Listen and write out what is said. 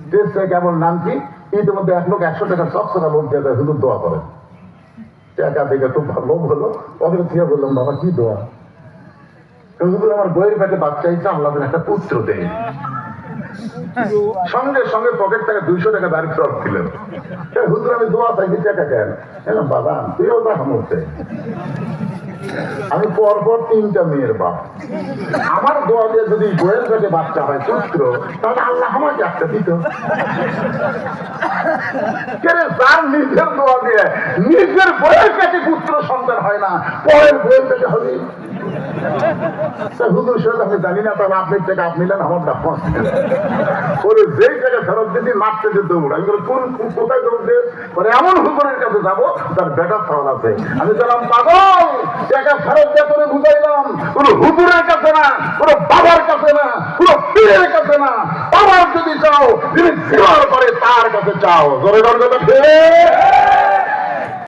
Stage থেকে কেমন নামছি, ইতিমধ্যে এক লোক 100 টাকা সবসময় লোক দিয়ে দেয়, শুধু দোয়া করেন। টাকা দেখে খুব লোভ হলো, ওদের থেকে বললাম বাবা কি দোয়া? হুজুর আমার বইয়ের পেটে বাচ্চা হিসেবে আল্লাহ একটা পুত্র দেয়। সঙ্গে সঙ্গে পকেট থেকে 200 টাকা দাঁড়িয়ে ফেরত দিলেন। হুজুর আমি দোয়া চাইছি, টাকা কেন? বাবা তুইও দেখা মরতে, আমি পরপর 3টা মেয়ের বাপ, আমার দোয়া দিয়ে যদি বইয়ের পেটে বাচ্চা হয় পুত্র, তাহলে আল্লাহ আমাকে একটা দিত। যার নিজের দোয়া দিয়ে নিজের বইয়ের পেটে পুত্র সন্তান হয় না, পরের বইয়ের পেটে হবে। হুজুর সাহেব আমি জানি না, তাহলে আপনার টাকা আপনি নেন, আমার দাম ওরে যেই টাকা ফেরত দিদি মারতে যে দৌড়। আমি কোন কোথায় দৌড় দিয়ে এমন হুজুরের কাছে যাবো তার বেটা চাওয়াল আছে। আমি বললাম পাগল, টাকা ফেরত দিয়ে করে বুঝাইলাম, কোনো হুজুরের কাছে না, কোনো বাবার কাছে না, কোনো পীরের কাছে না, বাবার যদি চাও যিনি জীবন করে তার কাছে চাও। জোরে জোরে কথা